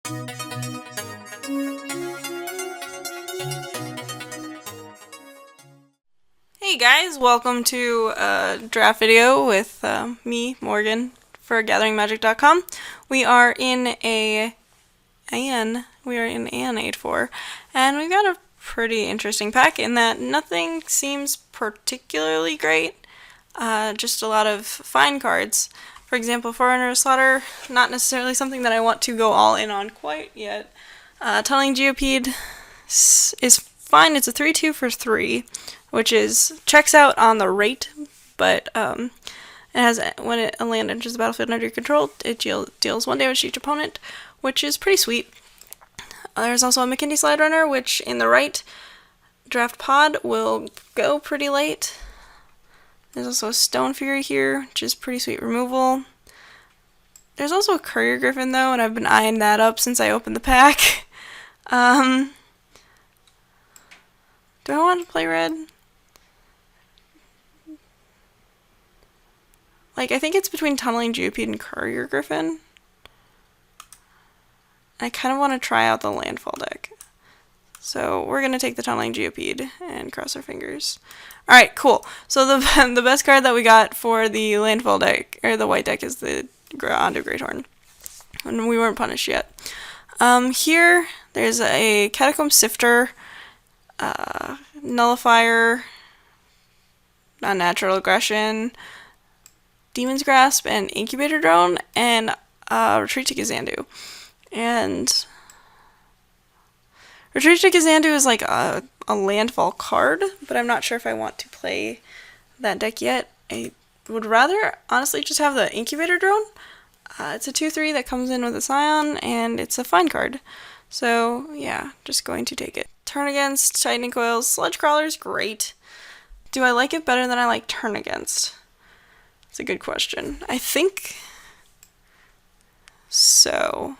Hey guys, welcome to a draft video with me, Morgan, for GatheringMagic.com. We are in an 8-4, and we've got a pretty interesting pack in that nothing seems particularly great, just a lot of fine cards. For example, Gruesome Slaughter, not necessarily something that I want to go all in on quite yet. Tunneling Geopede is fine. It's a 3/2 for 3, which checks out on the rate, but it has, when a land enters the battlefield under your control, it deals 1 damage to each opponent, which is pretty sweet. There's also a McKinney Slide Runner, which in the right draft pod will go pretty late. There's also a Stonefury here, which is pretty sweet removal. There's also a Courier Griffin though, and I've been eyeing that up since I opened the pack. Do I want to play red? Like, I think it's between Tunneling Geopede and Courier Griffin. I kind of want to try out the landfall deck. So we're going to take the Tunneling Geopede and cross our fingers. Alright, cool. So the best card that we got for the landfall deck, or the white deck, is the Ondu Greathorn. And we weren't punished yet. Here, there's a Catacomb Sifter, Nullifier, Unnatural Aggression, Demon's Grasp, and Incubator Drone, and Retreat to Gazandu. And Retreat to Gazandu is like a landfall card, but I'm not sure if I want to play that deck yet. I would rather, honestly, just have the Incubator Drone. It's a 2/3 that comes in with a Scion, and it's a fine card. So, yeah, just going to take it. Turn Against, Tightening Coils, Sludge Crawler's great. Do I like it better than I like Turn Against? It's a good question. I think so.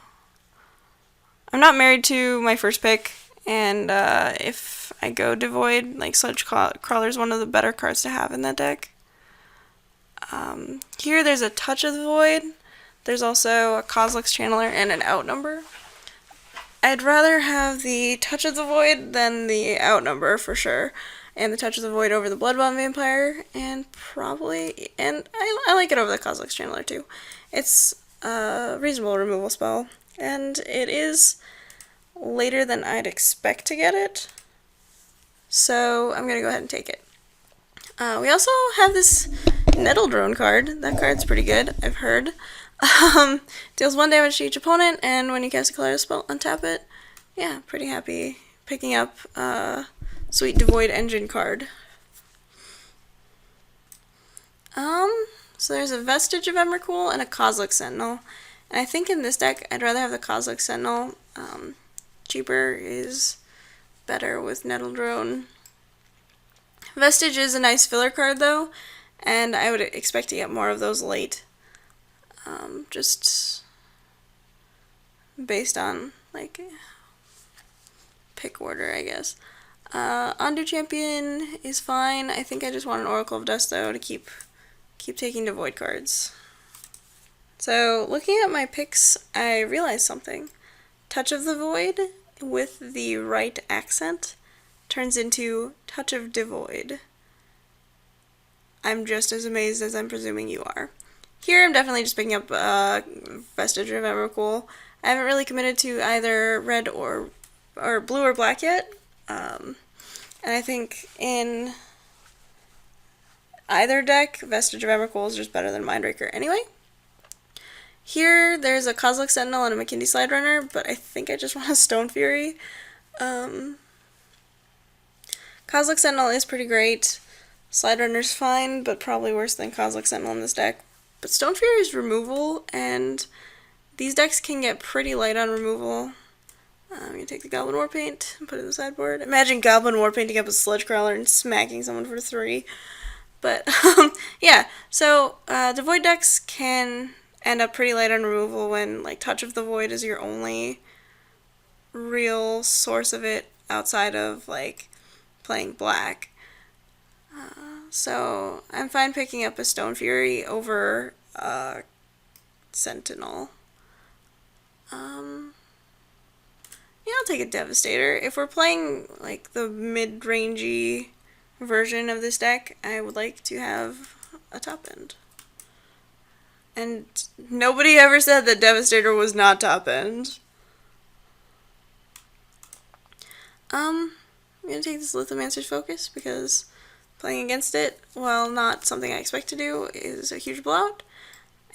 I'm not married to my first pick, and if I go Devoid, like Sludge Crawler is one of the better cards to have in that deck. Here there's a Touch of the Void. There's also a Kozilek's Channeler and an Outnumber. I'd rather have the Touch of the Void than the Outnumber for sure, and the Touch of the Void over the Bloodbond Vampire, and I like it over the Kozilek's Channeler too. It's a reasonable removal spell, and it is later than I'd expect to get it, so I'm gonna go ahead and take it. We also have this Nettle Drone card. That card's pretty good, I've heard. Deals 1 damage to each opponent, and when you cast a colorless spell, untap it. Yeah, pretty happy picking up sweet Devoid Engine card. So there's a Vestige of Emrakul and a Kozilek Sentinel. And I think in this deck, I'd rather have the Kozilek Sentinel. Cheaper is better with Nettle Drone. Vestige is a nice filler card though, and I would expect to get more of those late. Just based on, like, pick order, I guess. Ondu Champion is fine. I think I just want an Oracle of Dust though to keep taking Devoid cards. So, looking at my picks, I realized something. Touch of the Void with the right accent turns into Touch of Devoid. I'm just as amazed as I'm presuming you are. Here I'm definitely just picking up Vestige of Emrakul. I haven't really committed to either red or blue or black yet. And I think in either deck, Vestige of Emrakul is just better than Mindbreaker anyway. Here, there's a Kozilek Sentinel and a McKinney Slide Runner, but I think I just want a Stonefury. Kozilek Sentinel is pretty great. Slide Runner's fine, but probably worse than Kozilek Sentinel in this deck. But Stonefury is removal, and these decks can get pretty light on removal. I'm going to take the Goblin Warpaint and put it in the sideboard. Imagine Goblin Warpainting up a Sludge Crawler and smacking someone for 3. But, yeah, so Devoid decks can end up pretty light on removal when, like, Touch of the Void is your only real source of it outside of, like, playing black. So I'm fine picking up a Stonefury over Sentinel. Yeah, I'll take a Devastator. If we're playing like the mid-rangey version of this deck, I would like to have a top end. And nobody ever said that Devastator was not top end. I'm gonna take this Lithomancer's Focus because playing against it, while not something I expect to do, is a huge blowout.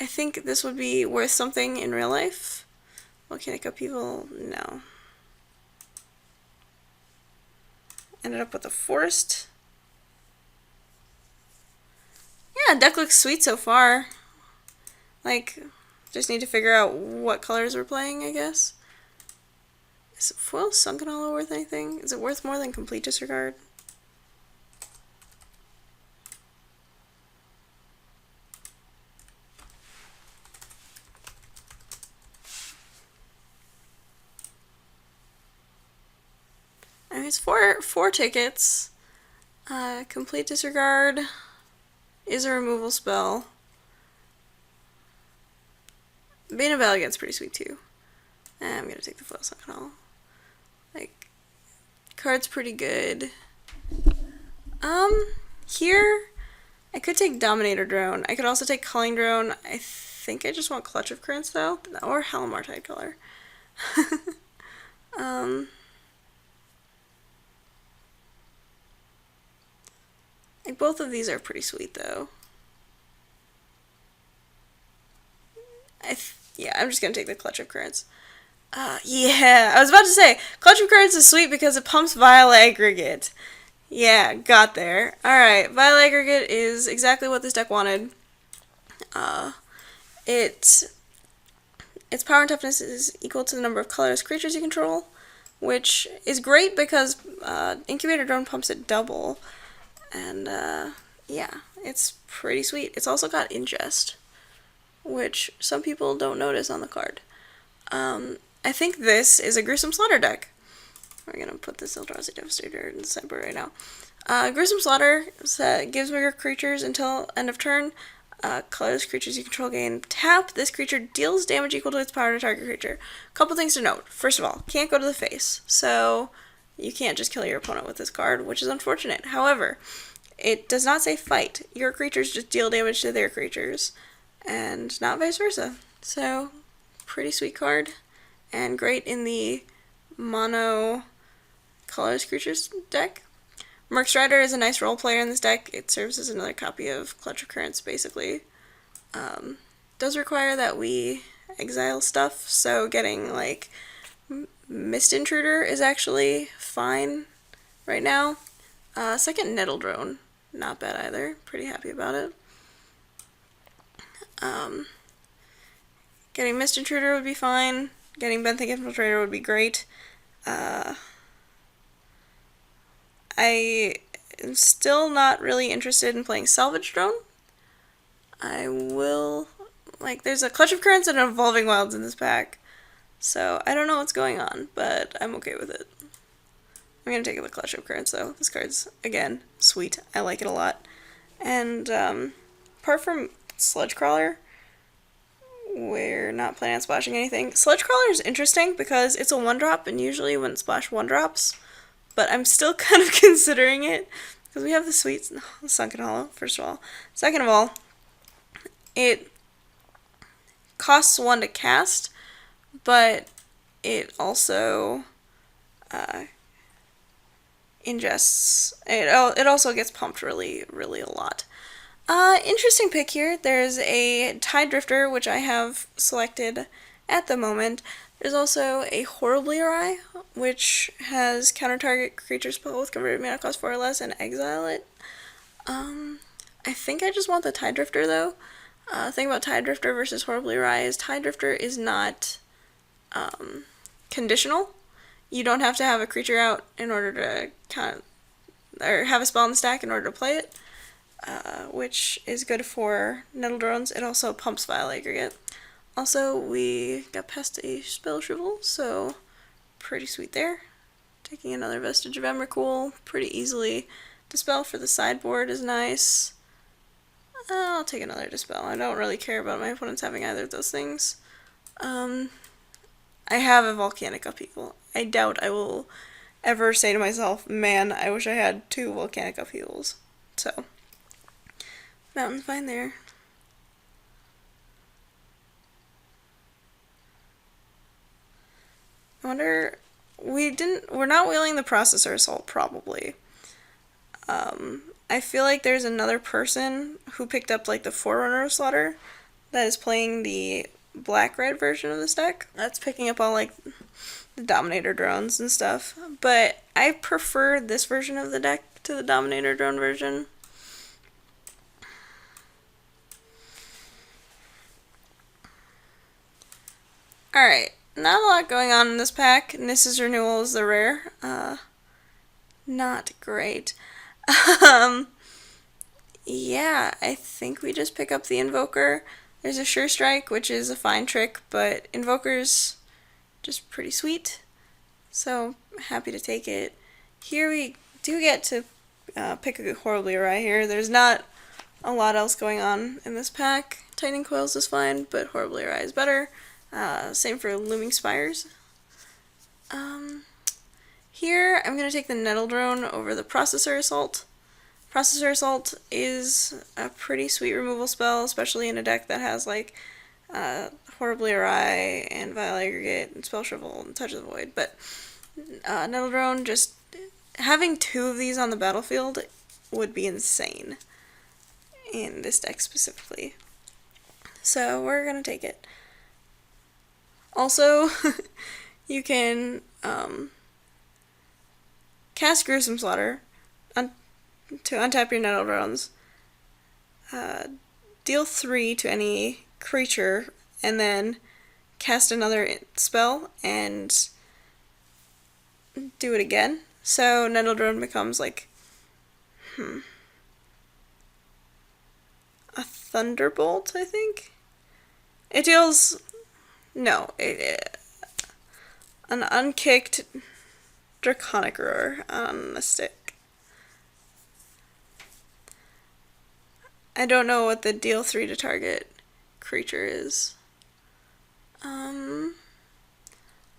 I think this would be worth something in real life. Volcanic Upheaval, no. Ended up with a Forest. Yeah, deck looks sweet so far. Like, just need to figure out what colors we're playing, I guess. Is Foil Sunken Hollow worth anything? Is it worth more than Complete Disregard? I mean, it's four tickets. Complete Disregard is a removal spell. Bane of Elegance pretty sweet too. And I'm gonna take the Foil Sunken Hollow. Like, card's pretty good. Here, I could take Dominator Drone. I could also take Culling Drone. I think I just want Clutch of Currents though, or Halimar Tidecolor. Like, both of these are pretty sweet though. Yeah, I'm just gonna take the Clutch of Currents. Yeah, I was about to say, Clutch of Currents is sweet because it pumps Vile Aggregate. Yeah, got there. Alright, Vile Aggregate is exactly what this deck wanted. Its power and toughness is equal to the number of colorless creatures you control, which is great because Incubator Drone pumps it double. And yeah, it's pretty sweet. It's also got Ingest, which some people don't notice on the card. I think this is a Gruesome Slaughter deck. We're gonna put this Eldrazi Devastator in the sideboard right now. Gruesome Slaughter gives your creatures until end of turn. Colorless creatures you control gain tap. This creature deals damage equal to its power to target creature. Couple things to note. First of all, can't go to the face, so you can't just kill your opponent with this card, which is unfortunate. However, it does not say fight. Your creatures just deal damage to their creatures, and not vice versa. So, pretty sweet card, and great in the mono colorless creatures deck. Murk Strider is a nice role player in this deck. It serves as another copy of Clutch of Currents, basically. Does require that we exile stuff, so getting, like, Mist Intruder is actually fine right now. Second Nettle Drone, not bad either. Pretty happy about it. Getting Mist Intruder would be fine. Getting Benthic Infiltrator would be great. I am still not really interested in playing Salvage Drone. I will... Like, there's a Clutch of Currents and an Evolving Wilds in this pack. So, I don't know what's going on, but I'm okay with it. I'm gonna take the Clutch of Currents, though. This card's, again, sweet. I like it a lot. And, apart from Sludge Crawler, we're not planning on splashing anything. Sludge Crawler is interesting because it's a 1-drop, and usually you wouldn't splash 1-drops. But I'm still kind of considering it, because we have the sweet Sunken Hollow, first of all. Second of all, it costs 1 to cast, but it also ingests. It also gets pumped really, really a lot. Interesting pick here. There's a Tide Drifter, which I have selected at the moment. There's also a Horribly Awry, which has counter-target creature spell with converted mana cost 4 or less and exile it. I think I just want the Tide Drifter, though. The thing about Tide Drifter versus Horribly Awry is Tide Drifter is not conditional. You don't have to have a creature out in order to or have a spell in the stack in order to play it, which is good for Nettle Drones. It also pumps Vile Aggregate. Also, we got past a Spell Shrivel, so pretty sweet there. Taking another Vestige of Emrakul pretty easily. Dispel for the sideboard is nice. I'll take another Dispel. I don't really care about my opponents having either of those things. I have a volcanic upheaval. I doubt I will ever say to myself, man, I wish I had 2 volcanic upheavals. So, mountain's fine there. I wonder, we're not wheeling the processor assault, probably. I feel like there's another person who picked up, like, the Forerunner of Slaughter that is playing the black-red version of this deck. That's picking up all, like, the Dominator drones and stuff. But I prefer this version of the deck to the Dominator drone version. Alright, not a lot going on in this pack. Nissa's Renewal is the rare. Not great. Yeah, I think we just pick up the Invoker. There's a Sure Strike, which is a fine trick, but Invoker's just pretty sweet. So, happy to take it. Here we do get to pick a Horribly Awry here. There's not a lot else going on in this pack. Tightening Coils is fine, but Horribly Awry is better. Same for Looming Spires. Here, I'm going to take the Nettle Drone over the Processor Assault. Processor Assault is a pretty sweet removal spell, especially in a deck that has, like, Horribly Awry and Vile Aggregate and Spell Shrivel and Touch of the Void. But Nettle Drone, just having 2 of these on the battlefield would be insane in this deck specifically. So we're going to take it. Also, you can cast Gruesome Slaughter to untap your Nettle Drones, deal 3 to any creature, and then cast another spell and do it again. So Nettle Drone becomes like a Thunderbolt, I think. It deals an unkicked Draconic Roar on the stick. I don't know what the deal 3 to target creature is.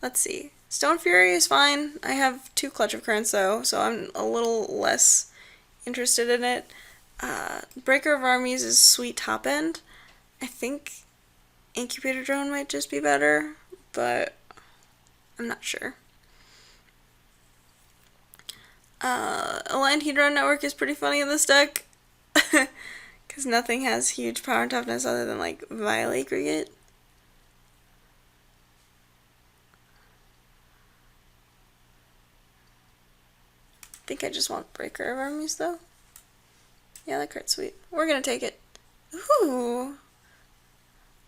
Let's see. Stonefury is fine. I have 2 Clutch of Currents though, so I'm a little less interested in it. Breaker of Armies is sweet top end. I think Incubator Drone might just be better, but I'm not sure. Aligned Hedron Network is pretty funny in this deck, because nothing has huge power and toughness other than, like, Vile Aggregate. I think I just want Breaker of Armies, though. Yeah, that card's sweet. We're gonna take it. Ooh!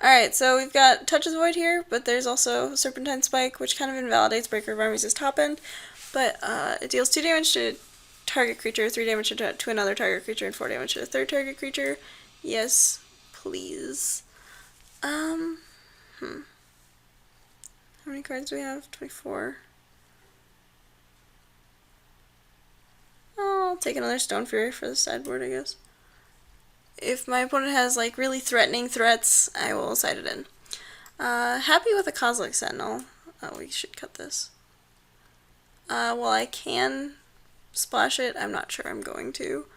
Alright, so we've got Touch of the Void here, but there's also Serpentine Spike, which kind of invalidates Breaker of Armies' top end, but it deals 2 damage to target creature, 3 damage to another target creature, and 4 damage to a third target creature. Yes, please. How many cards do we have? 24. I'll take another Stonefury for the sideboard, I guess. If my opponent has, like, really threatening threats, I will side it in. Happy with a Kozilek Sentinel. Oh, we should cut this. While I can splash it, I'm not sure I'm going to.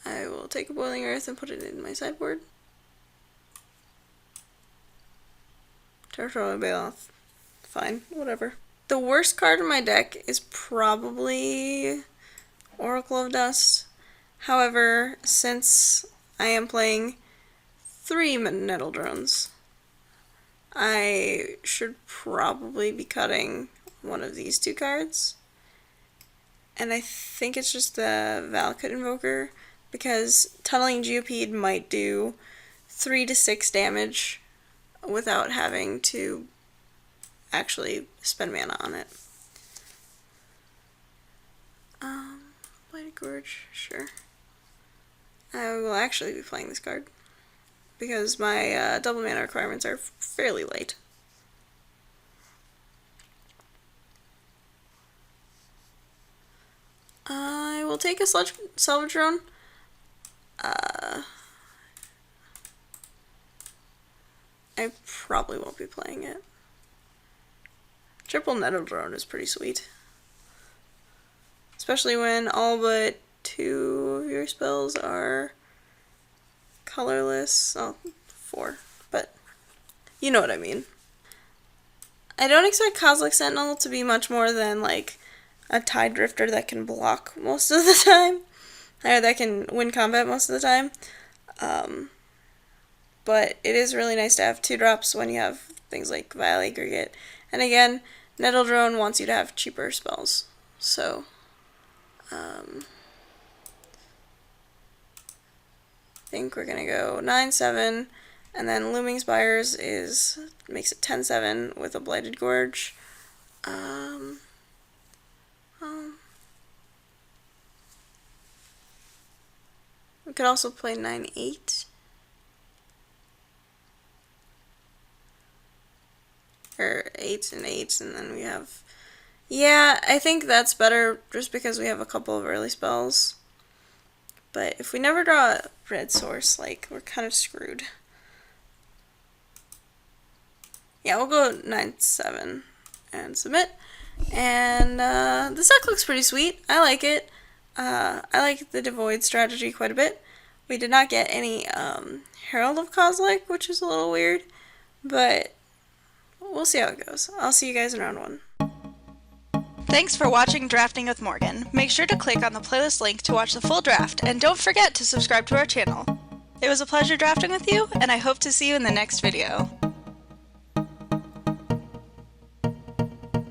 I will take a Boiling Earth and put it in my sideboard. Territorial Bailoff. Fine, whatever. The worst card in my deck is probably Oracle of Dust. However, since I am playing 3 Nettle Drones, I should probably be cutting one of these 2 cards. And I think it's just the Valakut Invoker, because Tunneling Geopede might do 3 to 6 damage without having to actually spend mana on it. Blighted Gorge, sure. I will actually be playing this card, because my double mana requirements are fairly late. I will take a Salvage Drone. I probably won't be playing it. Triple Nettle Drone is pretty sweet. Especially when all but 2 of your spells are colorless. Oh, 4, but you know what I mean. I don't expect Kozilek Sentinel to be much more than like a Tide Drifter that can block most of the time, or that can win combat most of the time. But it is really nice to have 2-drops when you have things like Vile Aggregate. And again, Nettle Drone wants you to have cheaper spells. So, I think we're gonna go 9-7, and then Looming Spires makes it 10-7 with a Blighted Gorge. We could also play 9-8. Or 8 and 8, and then we have... Yeah, I think that's better just because we have a couple of early spells. But if we never draw a red source, like, we're kind of screwed. Yeah, we'll go 9-7 and submit. And this deck looks pretty sweet. I like it. I like the Devoid strategy quite a bit. We did not get any Herald of Kozilek, which is a little weird. But we'll see how it goes. I'll see you guys in round 1. Thanks for watching Drafting with Morgan. Make sure to click on the playlist link to watch the full draft, and don't forget to subscribe to our channel. It was a pleasure drafting with you, and I hope to see you in the next video.